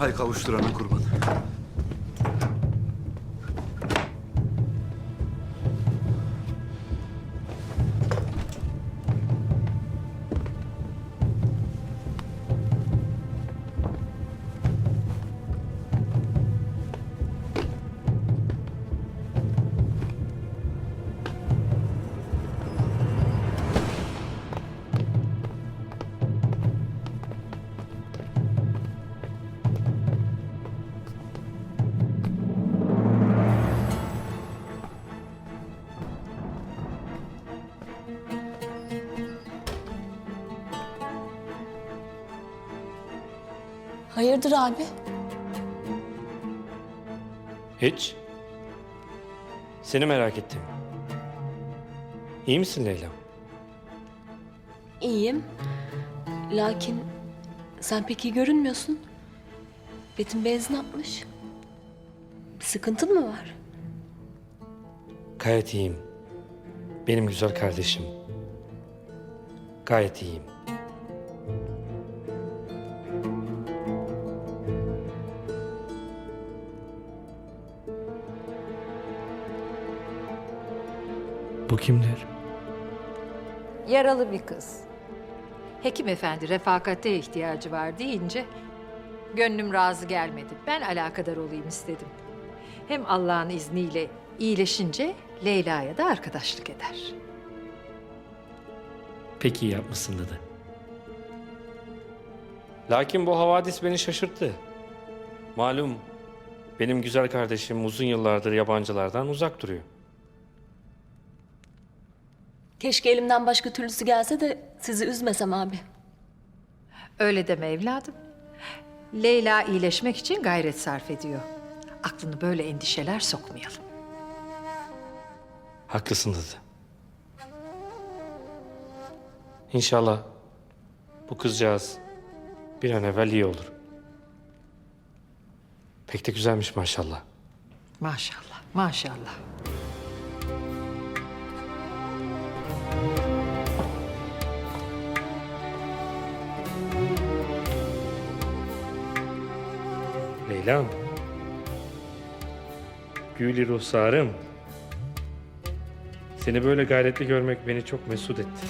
Hay kavuşturana kurban. Hayırdır abi? Hiç. Seni merak ettim. İyi misin Leyla? İyiyim. Lakin sen pek iyi görünmüyorsun. Betim benzin atmış. Bir sıkıntın mı var? Gayet iyiyim. Benim güzel kardeşim. Gayet iyiyim. Bu kimdir? Yaralı bir kız. Hekim efendi refakate ihtiyacı var deyince gönlüm razı gelmedi. Ben alakadar olayım istedim. Hem Allah'ın izniyle iyileşince Leyla'ya da arkadaşlık eder. Pek iyi yapmışsın dedi. Lakin bu havadis beni şaşırttı. Malum benim güzel kardeşim uzun yıllardır yabancılardan uzak duruyor. Keşke elimden başka türlüsü gelse de sizi üzmesem abi. Öyle deme evladım. Leyla iyileşmek için gayret sarf ediyor. Aklını böyle endişeler sokmayalım. Haklısın dedi. İnşallah bu kızcağız bir an evvel iyi olur. Pek de güzelmiş maşallah. Maşallah, maşallah. Leyla'm. Gül ruhsarım. Seni böyle gayretli görmek beni çok mesut etti.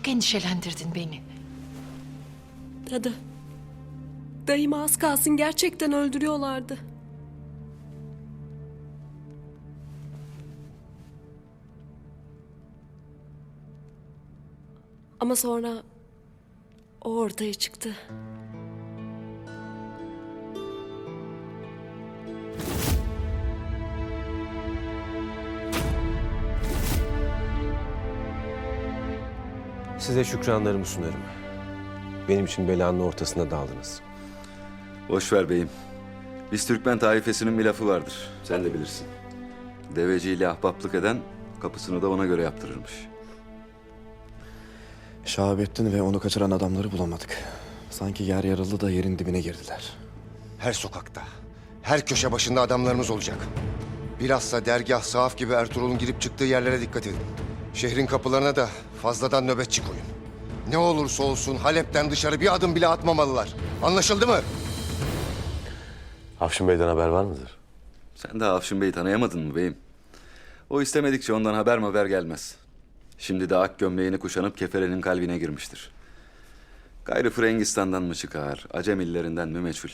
çok endişelendirdin beni. Dadı. Dayımı az kalsın gerçekten öldürüyorlardı. Ama sonra o ortaya çıktı. Size şükranlarımı sunarım. Benim için belanın ortasına daldınız. Boş ver beyim. Biz Türkmen taifesinin bir lafı vardır. Sen de bilirsin. Deveciyle ahbaplık eden kapısını da ona göre yaptırırmış. Şahabettin ve onu kaçıran adamları bulamadık. Sanki yer yarıldı da yerin dibine girdiler. Her sokakta, her köşe başında adamlarımız olacak. Bilhassa dergah, sahaf gibi Ertuğrul'un girip çıktığı yerlere dikkat edin. Şehrin kapılarına da fazladan nöbetçi koyun. Ne olursa olsun Halep'ten dışarı bir adım bile atmamalılar. Anlaşıldı mı? Afşin Bey'den haber var mıdır? Sen daha Afşin Bey'i tanıyamadın mı beyim? O istemedikçe ondan haber gelmez. Şimdi de ak gömleğini kuşanıp keferenin kalbine girmiştir. Gayrı Frengistan'dan mı çıkar, Acem illerinden mi meçhul?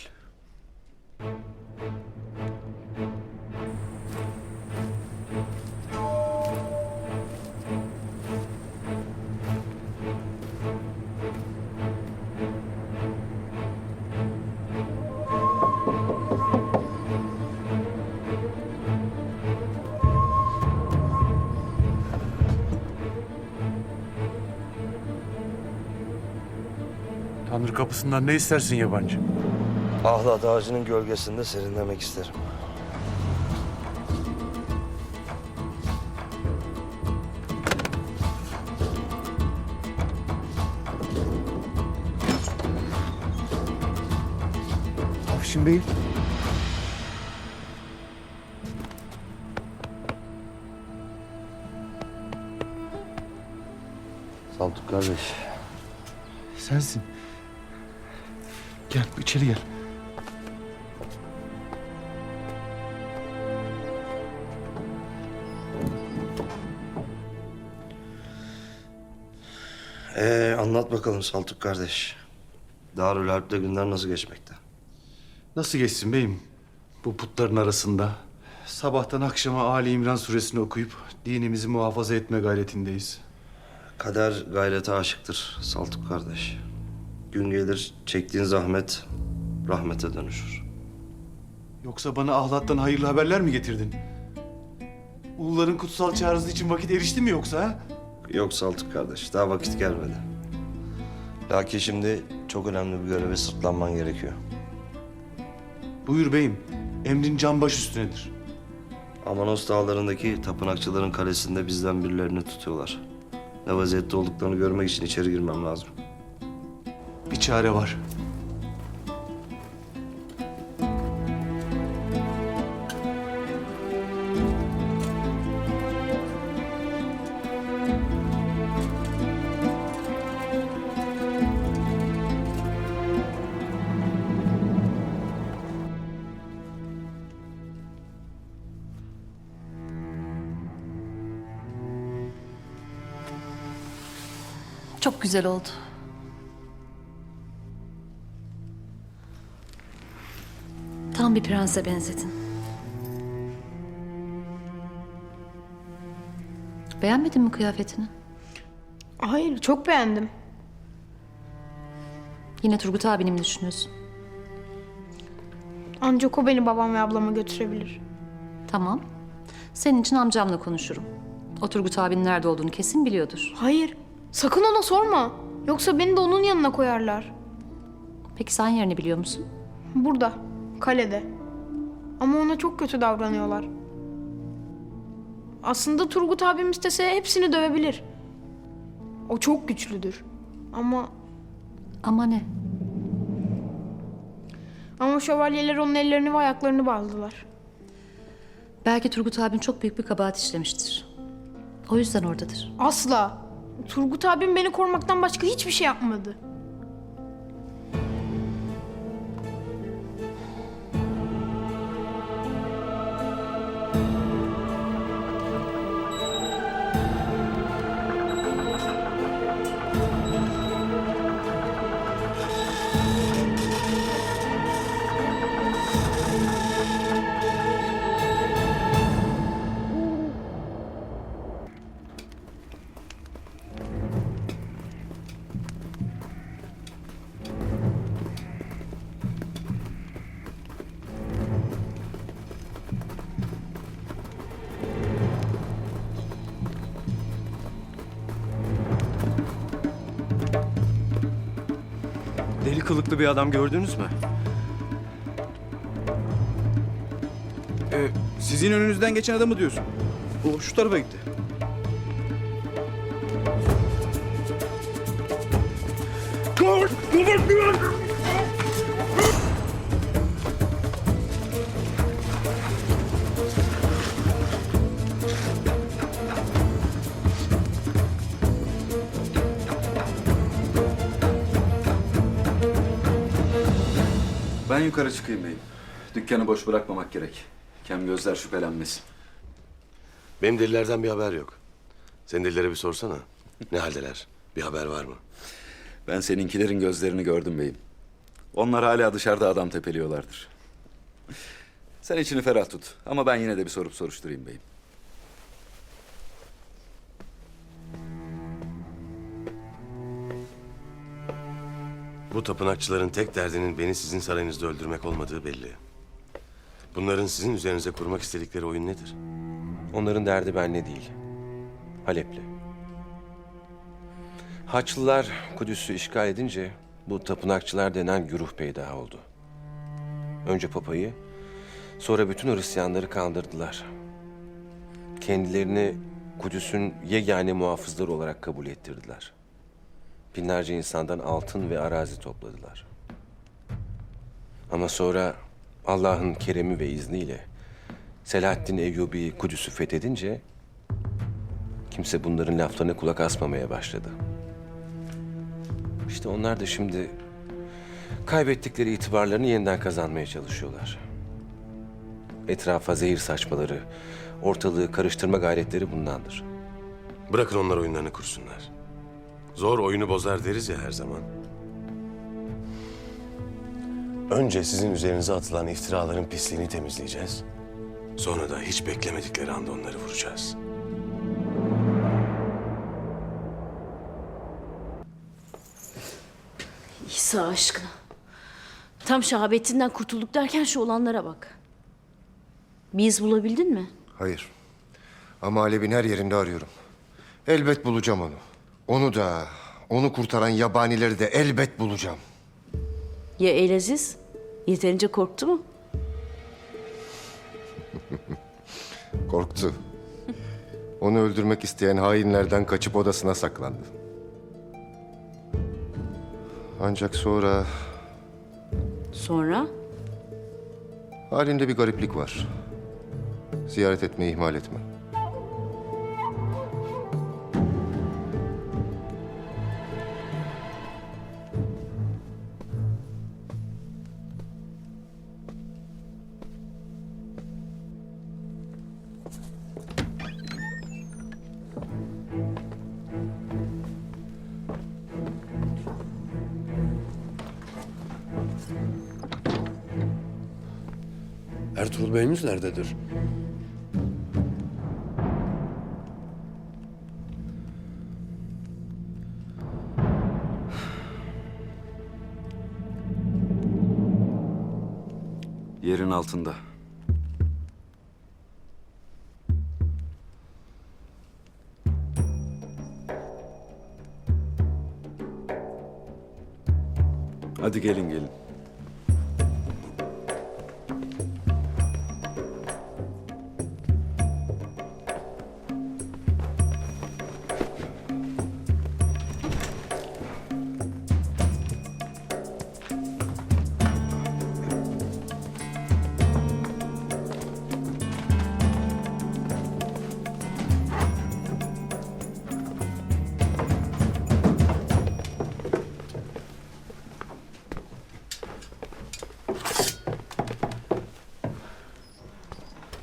Tanrı kapısından ne istersin yabancı? Ahlat ağacının gölgesinde serinlemek isterim. Afşin Bey. Saltuk kardeş. Sensin. Gel içeri gel. Anlat bakalım Saltuk kardeş. Darül Harp'te günler nasıl geçmekte? Nasıl geçsin beyim? Bu putların arasında. Sabahtan akşama Ali İmran suresini okuyup dinimizi muhafaza etme gayretindeyiz. Kader gayrete aşıktır Saltuk kardeş. Gün gelir çektiğin zahmet rahmete dönüşür. Yoksa bana ahlattan hayırlı haberler mi getirdin? Uluların kutsal çağrısı için vakit erişti mi yoksa ha? Yok Saltuk kardeş, daha vakit gelmedi. Lakin şimdi çok önemli bir göreve sırtlanman gerekiyor. Buyur beyim. Emrin can baş üstünedir. Amanos dağlarındaki tapınakçıların kalesinde bizden birilerini tutuyorlar. Ne vaziyette olduklarını görmek için içeri girmem lazım. Bir çare var. Çok güzel oldu. Tam bir prense benzedin. Beğenmedin mi kıyafetini? Hayır, çok beğendim. Yine Turgut abini mi düşünüyorsun? Ancak o beni babam ve ablama götürebilir. Tamam. Senin için amcamla konuşurum. O Turgut abinin nerede olduğunu kesin biliyordur. Hayır, sakın ona sorma. Yoksa beni de onun yanına koyarlar. Peki sen yerini biliyor musun? Burada, kalede. Ama ona çok kötü davranıyorlar. Aslında Turgut abim istese hepsini dövebilir. O çok güçlüdür. Ama ne? Ama şövalyeler onun ellerini ve ayaklarını bağladılar. Belki Turgut abin çok büyük bir kabahat işlemiştir. O yüzden oradadır. Asla. Turgut abim beni korumaktan başka hiçbir şey yapmadı. kılıklı bir adam gördünüz mü? Sizin önünüzden geçen adamı diyorsun. O şu tarafa gitti. Ben yukarı çıkayım beyim. Dükkanı boş bırakmamak gerek. Kem gözler şüphelenmesin. Benim delilerden bir haber yok. Senin delilere bir sorsana. Ne haldeler? Bir haber var mı? Ben seninkilerin gözlerini gördüm beyim. Onlar hala dışarıda adam tepeliyorlardır. Sen içini ferah tut. Ama ben yine de bir sorup soruşturayım beyim. Bu tapınakçıların tek derdinin beni sizin sarayınızda öldürmek olmadığı belli. Bunların sizin üzerinize kurmak istedikleri oyun nedir? Onların derdi benle değil. Halep'le. Haçlılar Kudüs'ü işgal edince bu tapınakçılar denen güruh peyda oldu. Önce papayı, sonra bütün Hristiyanları kandırdılar. Kendilerini Kudüs'ün yegane muhafızları olarak kabul ettirdiler. Binlerce insandan altın ve arazi topladılar. Ama sonra Allah'ın keremi ve izniyle Selahaddin Eyyubi Kudüs'ü fethedince kimse bunların laflarına kulak asmamaya başladı. İşte onlar da şimdi kaybettikleri itibarlarını yeniden kazanmaya çalışıyorlar. Etrafa zehir saçmaları, ortalığı karıştırma gayretleri bundandır. Bırakın onlar oyunlarını kursunlar. Zor oyunu bozar deriz ya her zaman. Önce sizin üzerinize atılan iftiraların pisliğini temizleyeceğiz. Sonra da hiç beklemedikleri anda onları vuracağız. İsa aşkına. Tam şahabetinden kurtulduk derken şu olanlara bak. Bir iz bulabildin mi? Hayır. Ama Halep'in her yerinde arıyorum. Elbet bulacağım onu. Onu da, onu kurtaran yabanileri de elbet bulacağım. Ya Elaziz? Yeterince korktu mu? Korktu. Onu öldürmek isteyen hainlerden kaçıp odasına saklandı. Ancak sonra Sonra? halinde bir gariplik var. Ziyaret etmeyi ihmal etme. Ertuğrul Bey'imiz nerededir? Yerin altında. Hadi gelin gelin.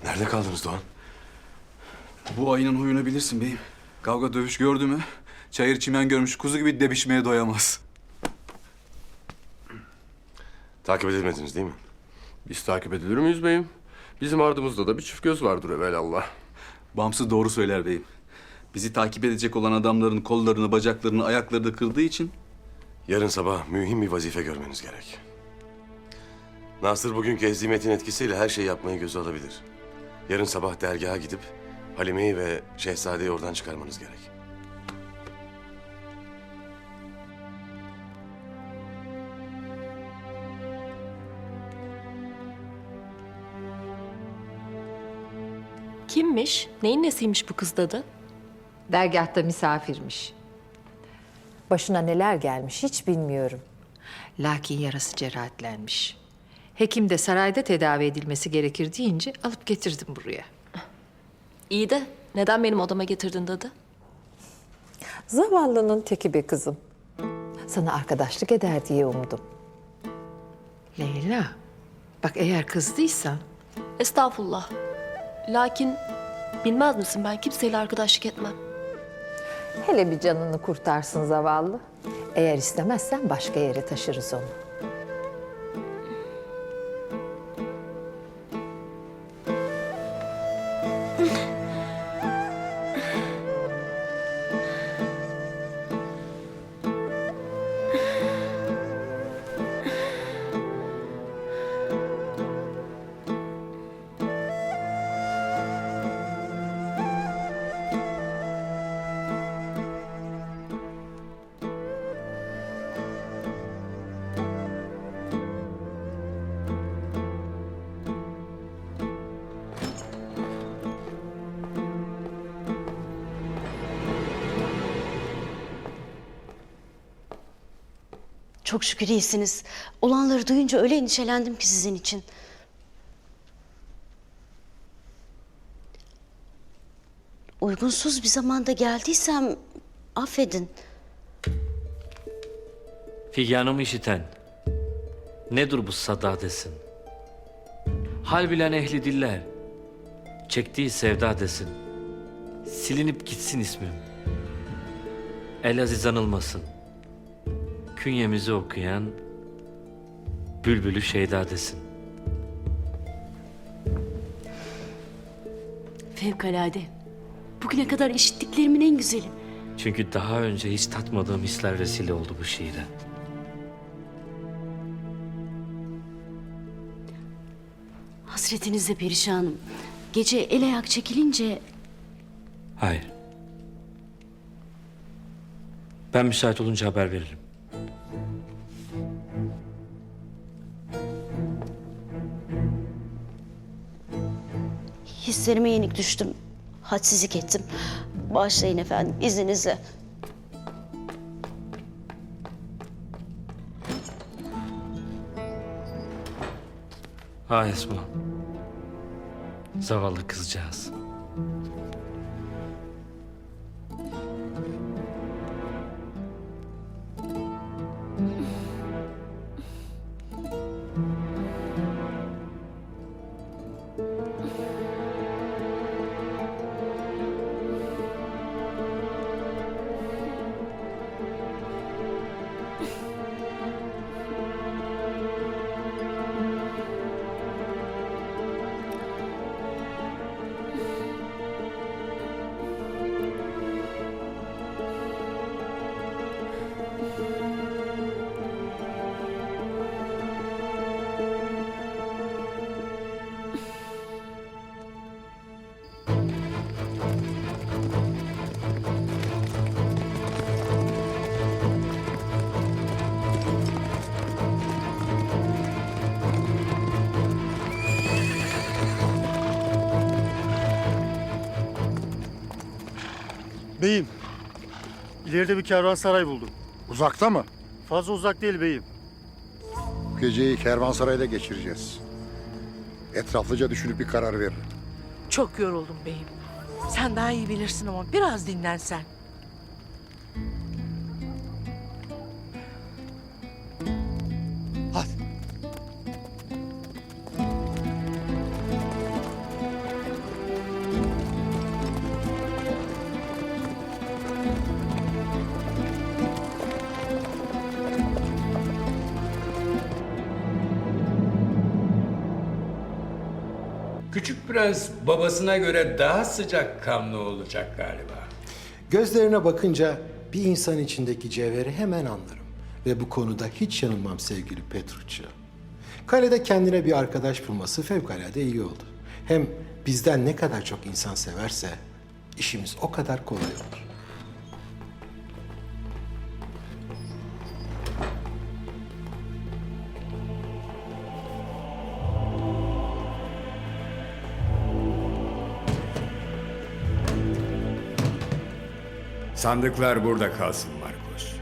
Nerede kaldınız Doğan? Bu ayının huyunu bilirsin beyim. Kavga dövüş gördü mü? Çayır çimen görmüş kuzu gibi debişmeye doyamaz. Takip edilmediniz değil mi? Biz takip edilir miyiz beyim? Bizim ardımızda da bir çift göz vardır evelallah. Bağımsız doğru söyler beyim. Bizi takip edecek olan adamların kollarını, bacaklarını, ayaklarını kırdığı için... Yarın sabah mühim bir vazife görmeniz gerek. Nasır bugünkü hezimetin etkisiyle her şeyi yapmayı göze alabilir. Yarın sabah dergaha gidip Halime'yi ve Şehzade'yi oradan çıkarmanız gerek. Kimmiş? Neyin nesiymiş bu kız dadı? Dergahta misafirmiş. Başına neler gelmiş hiç bilmiyorum. Lakin yarası cerahatlenmiş. Hekim de sarayda tedavi edilmesi gerekir deyince alıp getirdim buraya. İyi de neden benim odama getirdin dadı? Zavallının teki be kızım. Sana arkadaşlık eder diye umudum. Leyla, bak eğer kızdıysan Estağfurullah. Lakin bilmez misin ben kimseyle arkadaşlık etmem. hele bir canını kurtarsın zavallı. Eğer istemezsen başka yere taşırız onu. Çok şükür iyisiniz. Olanları duyunca öyle endişelendim ki sizin için. Uygunsuz bir zamanda geldiysem affedin. Figanımı işiten, nedir bu sada desin. Hal bilen ehli diller, çektiği sevda desin. Silinip gitsin ismim. Elaziz anılmasın. Künyemizi okuyan, bülbülü şeyda desin. Fevkalade. Bugüne kadar işittiklerimin en güzeli. Çünkü daha önce hiç tatmadığım hisler vesile oldu bu şiire. Hasretinizle perişanım. Gece el ayak çekilince Hayır. Ben müsait olunca haber veririm. hislerime yenik düştüm. Hadsizlik ettim. Bağışlayın efendim, izninizle. Ha Esma. Zavallı kızcağız. Beyim, ileride bir kervansaray buldum. Uzakta mı? Fazla uzak değil beyim. Bu geceyi kervansarayda geçireceğiz. Etraflıca düşünüp bir karar veririm. Çok yoruldum beyim. Sen daha iyi bilirsin ama biraz dinlensen. Hadi. Küçük prens babasına göre daha sıcakkanlı olacak galiba. Gözlerine bakınca bir insan içindeki cevheri hemen anlarım. Ve bu konuda hiç yanılmam sevgili Petruccio. Kalede kendine bir arkadaş bulması fevkalade iyi oldu. Hem bizden ne kadar çok insan severse işimiz o kadar kolay olur. Sandıklar burada kalsın Markus.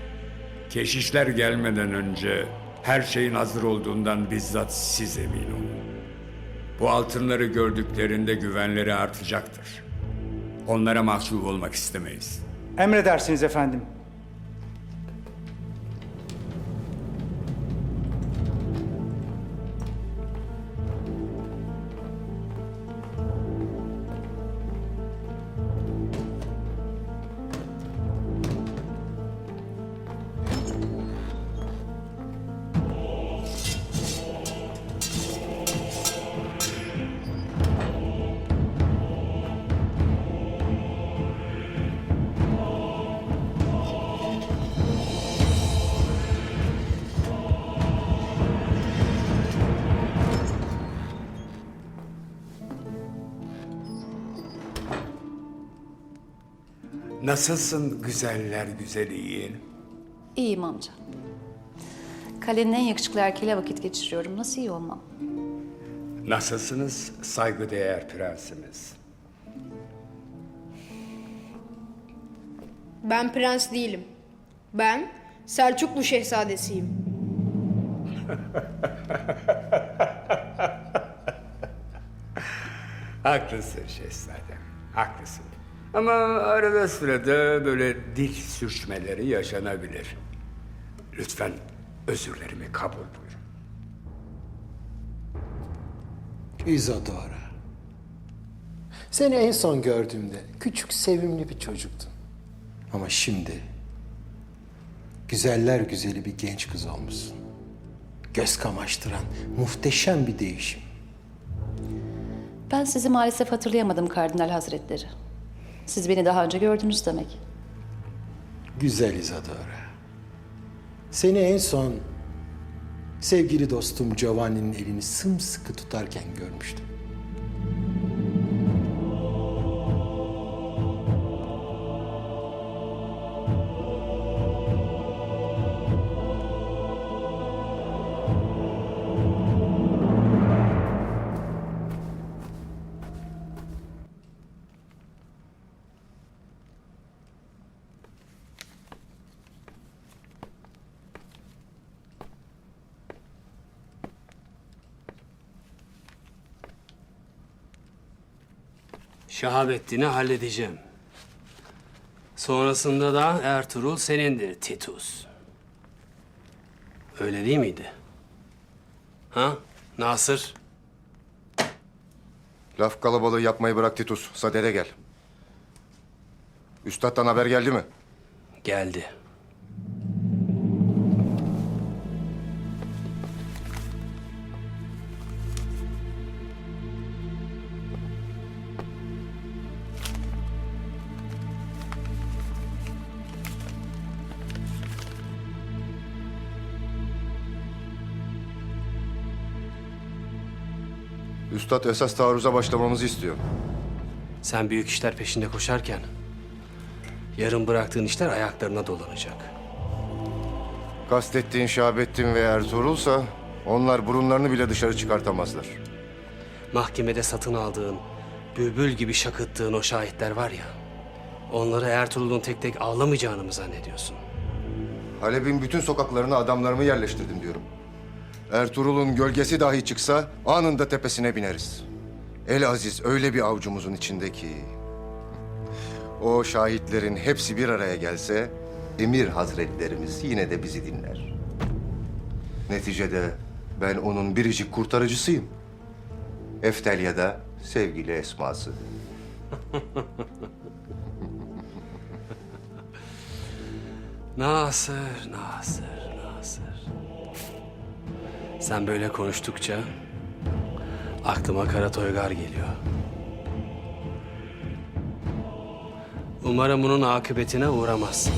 Keşişler gelmeden önce her şeyin hazır olduğundan bizzat siz emin olun. Bu altınları gördüklerinde güvenleri artacaktır. Onlara mahcup olmak istemeyiz. Emredersiniz efendim. Nasılsın güzeller güzeli yeğenim? İyiyim amca. Kalenin en yakışıklı erkeğiyle vakit geçiriyorum. Nasıl iyi olmam? Nasılsınız saygıdeğer prensimiz? Ben prens değilim. Ben Selçuklu şehzadesiyim. Haklısın şehzadem, haklısın. Ama arada sırada böyle dil sürçmeleri yaşanabilir. Lütfen özürlerimi kabul buyurun. Isadora. Seni en son gördüğümde küçük sevimli bir çocuktun. Ama şimdi güzeller güzeli bir genç kız olmuşsun. Göz kamaştıran muhteşem bir değişim. Ben sizi maalesef hatırlayamadım Kardinal Hazretleri. Siz beni daha önce gördünüz demek. Güzel Isadora. Seni en son sevgili dostum Giovanni'nin elini sımsıkı tutarken görmüştüm. Şahabettin'i halledeceğim. Sonrasında da Ertuğrul senindir Titus. Öyle değil miydi? Ha? Nasır? Laf kalabalığı yapmayı bırak Titus. Sadede gel. Üstad'dan haber geldi mi? Geldi. Üstad esas taarruza başlamamızı istiyor. Sen büyük işler peşinde koşarken yarın bıraktığın işler ayaklarına dolanacak. Kastettiğin Şahabettin ve Ertuğrul'sa onlar burunlarını bile dışarı çıkartamazlar. Mahkemede satın aldığın, bülbül gibi şakıttığın o şahitler var ya, onları Ertuğrul'un tek tek ağlamayacağını mı zannediyorsun? Halep'in bütün sokaklarına adamlarımı yerleştirdim diyorum. Ertuğrul'un gölgesi dahi çıksa anında tepesine bineriz. El Aziz öyle bir avucumuzun içinde ki... O şahitlerin hepsi bir araya gelse... Emir Hazretlerimiz yine de bizi dinler. Neticede ben onun biricik kurtarıcısıyım. Eftelya da sevgili Esması. Nasır. Sen böyle konuştukça aklıma Kara Toygar geliyor. Umarım bunun akıbetine uğramazsın.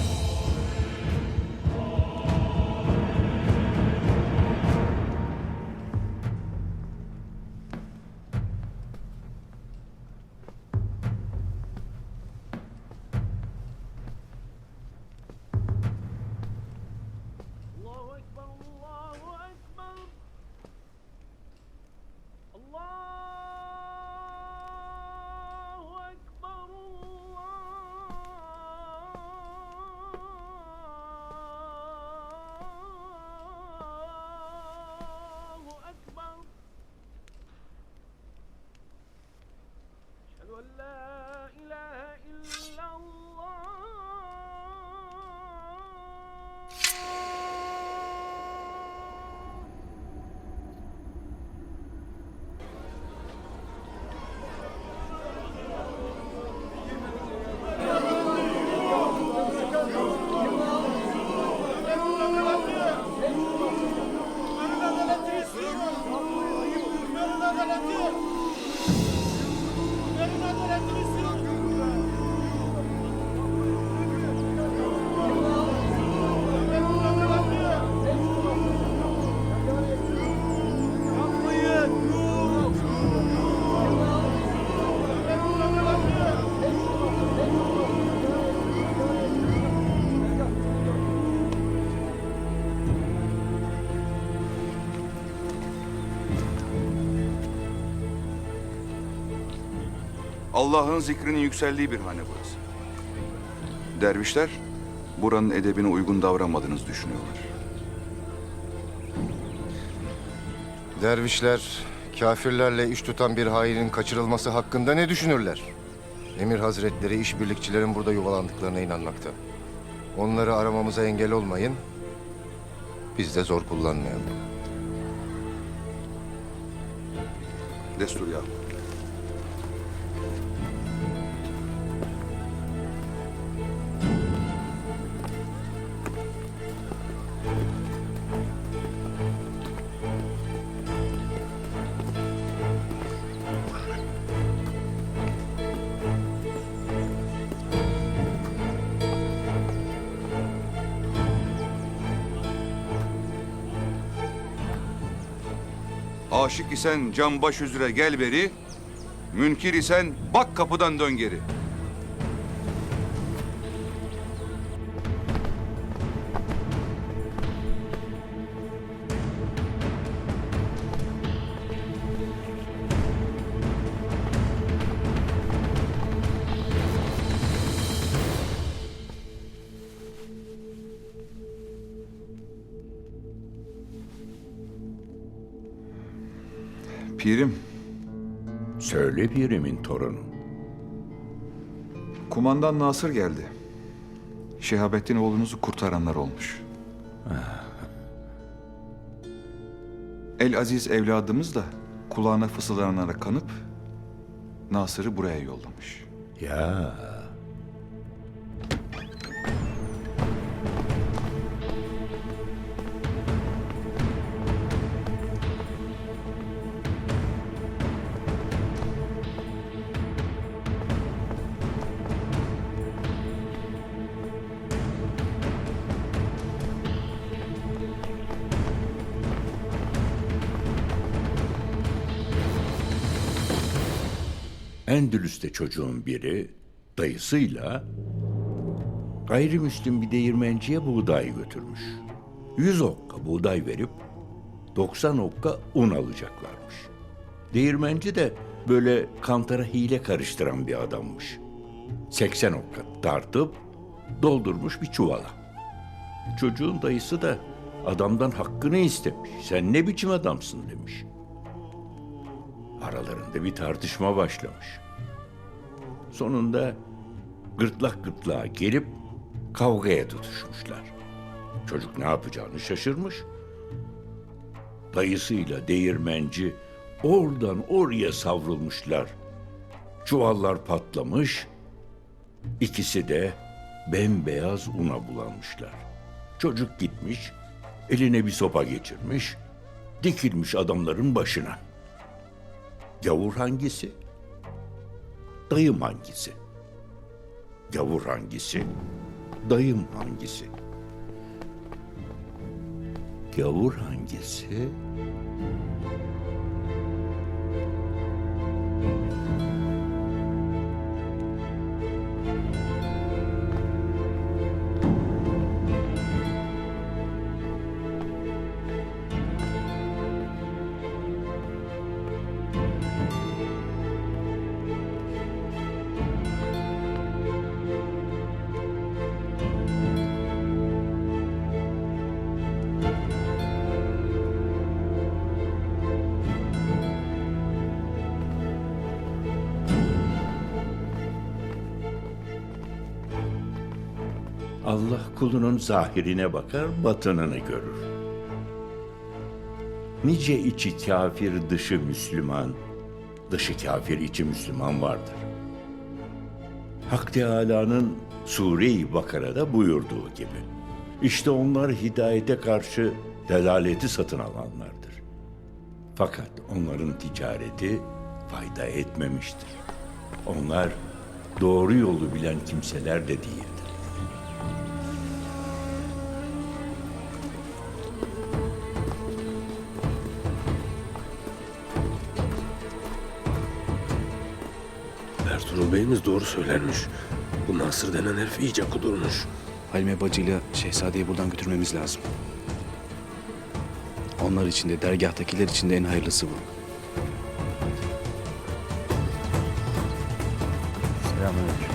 Allah'ın zikrinin yükseldiği bir hane burası. Dervişler buranın edebine uygun davranmadığınızı düşünüyorlar. Dervişler, kafirlerle iş tutan bir hainin kaçırılması hakkında ne düşünürler? Emir Hazretleri işbirlikçilerin burada yuvalandıklarına inanmakta. Onları aramamıza engel olmayın, biz de zor kullanmayalım. Destur ya. Aşık isen can baş üzere gel beri, münkir isen bak kapıdan dön geri. Pirim. Söyle pirimin torunu. Kumandan Nasır geldi. Şehabettin oğlunuzu kurtaranlar olmuş. El Aziz evladımız da kulağına fısıldanarak kanıp Nasır'ı buraya yollamış. Ya. Endülüs'te çocuğun biri dayısıyla gayrimüslim bir değirmenciye buğday götürmüş. 100 okka buğday verip 90 okka un alacaklarmış. Değirmenci de böyle kantara hile karıştıran bir adammış. 80 okka tartıp doldurmuş bir çuvala. Çocuğun dayısı da adamdan hakkını istemiş. Sen ne biçim adamsın demiş. Aralarında bir tartışma başlamış. Sonunda gırtlak gırtlağa gelip kavgaya tutuşmuşlar. Çocuk ne yapacağını şaşırmış. Dayısıyla değirmenci oradan oraya savrulmuşlar. Çuvallar patlamış. İkisi de bembeyaz una bulanmışlar. Çocuk gitmiş, eline bir sopa geçirmiş, dikilmiş adamların başına. Gavur hangisi? Dayım hangisi? Gavur hangisi? Dayım hangisi? Gavur hangisi? Allah kulunun zahirine bakar, batınını görür. Nice içi kafir, dışı Müslüman, dışı kafir, içi Müslüman vardır. Hak Teâlâ'nın Sûre-i Bakara'da buyurduğu gibi. İşte onlar hidayete karşı delaleti satın alanlardır. Fakat onların ticareti fayda etmemiştir. Onlar doğru yolu bilen kimseler de değildir. Ertuğrul Bey'imiz doğru söylermiş. Bu Nasır denen herif iyice kudurmuş. Halime bacıyla Şehzade'yi buradan götürmemiz lazım. Onlar için de dergahtakiler için de en hayırlısı bu. Selamünaleyküm.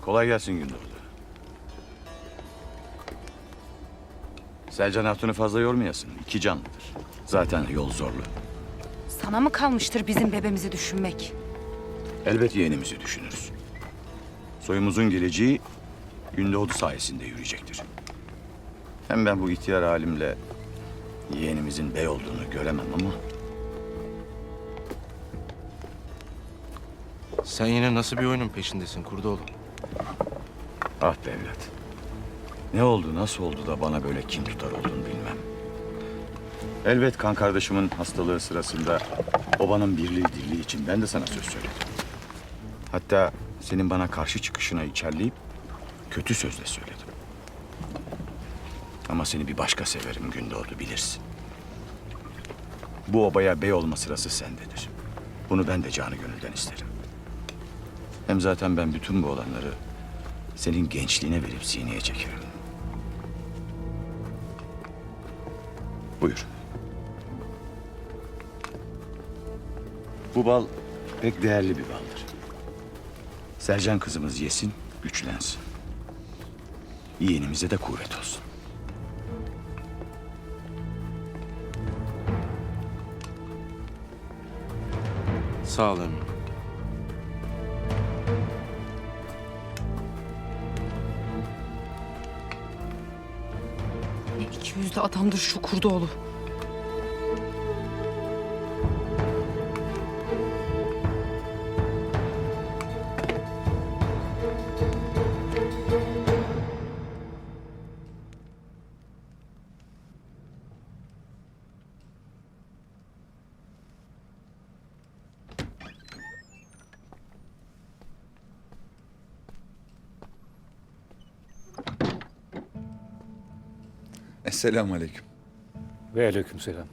Kolay gelsin Gündoğdu. Selcan Hatun'u fazla yormayasın. 2 canlıdır. Zaten yol zorlu. Sana mı kalmıştır bizim bebemizi düşünmek? Elbet yeğenimizi düşünürüz. Soyumuzun geleceği Gündoğdu sayesinde yürüyecektir. Hem ben bu ihtiyar halimle yeğenimizin bey olduğunu göremem ama... Sen yine nasıl bir oyunun peşindesin Kurdoğlu? Ah be evlat. Ne oldu, nasıl oldu da bana böyle kin tutar oldun bilmem. Elbet kan kardeşimin hastalığı sırasında obanın birliği dirliği için ben de sana söz söyledim. Hatta senin bana karşı çıkışına içerleyip kötü sözle söyledim. Ama seni bir başka severim Gündoğdu, bilirsin. Bu obaya bey olma sırası sendedir. Bunu ben de canı gönülden isterim. Hem zaten ben bütün bu olanları senin gençliğine verip sineye çekerim. Buyur. Bu bal pek değerli bir baldır. Sercan kızımız yesin, güçlensin. Yeğenimize de kuvvet olsun. Sağ olun. Ne 200'lü adamdır şu Kurdoğlu. Esselamu aleyküm. Ve aleykümselam.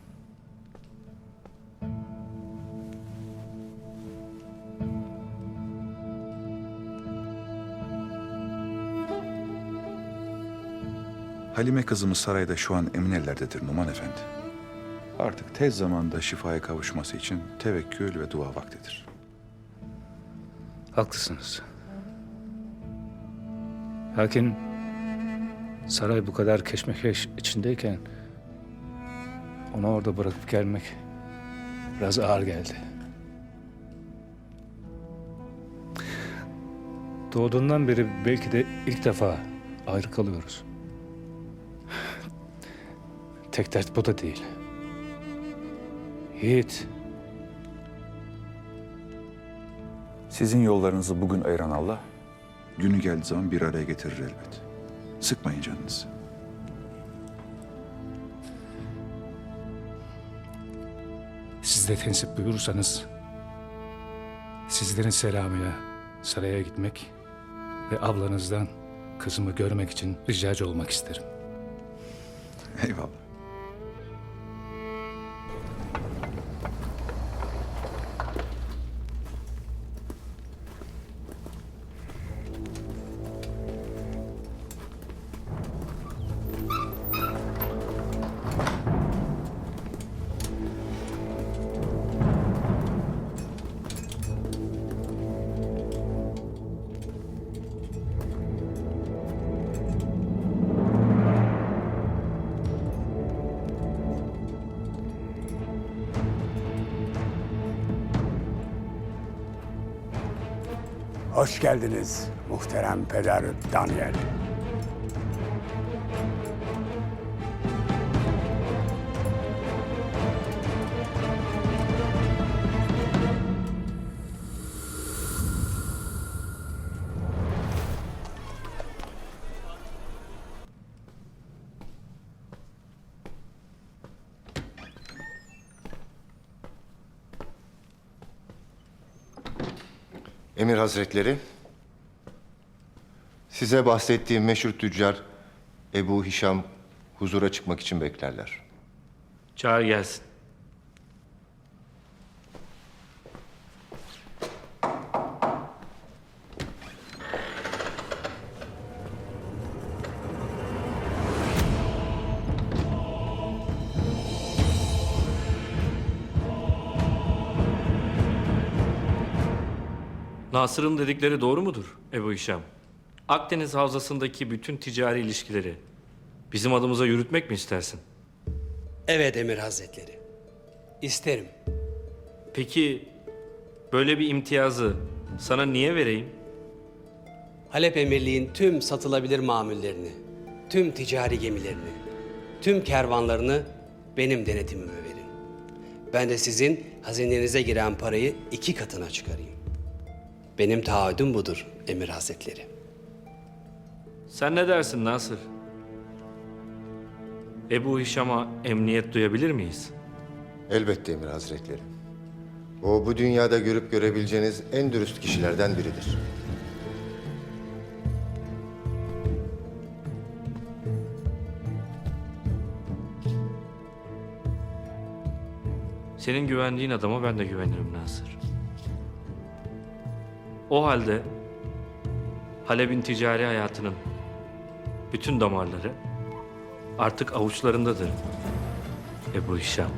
Halime kızımız sarayda şu an emin ellerdedir Numan Efendi. Artık tez zamanda şifaya kavuşması için tevekkül ve dua vaktidir. Haklısınız. Lakin saray bu kadar keşmekeş içindeyken onu orada bırakıp gelmek biraz ağır geldi. Doğduğundan beri belki de ilk defa ayrı kalıyoruz. Tek dert bu da değil. Yiğit, Sizin yollarınızı bugün ayıran Allah, günü geldiği zaman bir araya getirir elbet. Sıkmayın canınızı. siz de tensip buyurursanız sizlerin selamıyla saraya gitmek ve ablanızdan kızımı görmek için ricacı olmak isterim. Eyvallah. Hoş geldiniz muhterem peder Daniel. Emir Hazretleri, size bahsettiğim meşhur tüccar Ebu Hişam huzura çıkmak için beklerler. Çağır gelsin. Nasır'ın dedikleri doğru mudur Ebu Hişam? Akdeniz Havzası'ndaki bütün ticari ilişkileri bizim adımıza yürütmek mi istersin? Evet Emir Hazretleri. İsterim. Peki böyle bir imtiyazı sana niye vereyim? Halep Emirliğin tüm satılabilir mamullerini, tüm ticari gemilerini, tüm kervanlarını benim denetimime verin. Ben de sizin hazinenize giren parayı 2 katına çıkarayım. Benim taahhüdüm budur Emir Hazretleri. Sen ne dersin Nasır? Ebu Hişam'a emniyet duyabilir miyiz? Elbette Emir Hazretleri. O bu dünyada görüp görebileceğiniz en dürüst kişilerden biridir. Senin güvendiğin adama ben de güvenirim Nasır. O halde Halep'in ticari hayatının bütün damarları artık avuçlarındadır Ebu Hişam.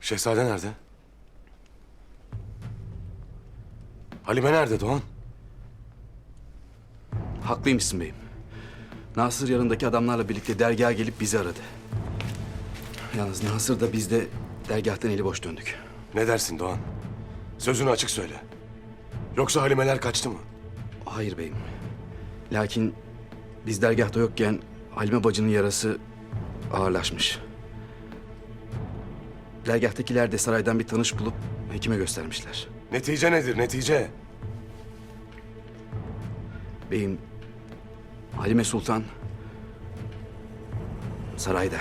Şehzade nerede? Halime nerede Doğan? Haklıymışsın beyim. Nasır yanındaki adamlarla birlikte dergaha gelip bizi aradı. Yalnız Nasır da biz de dergahtan eli boş döndük. Ne dersin Doğan? Sözünü açık söyle. Yoksa Halimeler kaçtı mı? Hayır beyim. Lakin biz dergahta yokken Halime bacının yarası ağırlaşmış. Dergahtakiler de saraydan bir tanış bulup hekime göstermişler. Netice nedir netice? Beyim, Halime Sultan sarayda.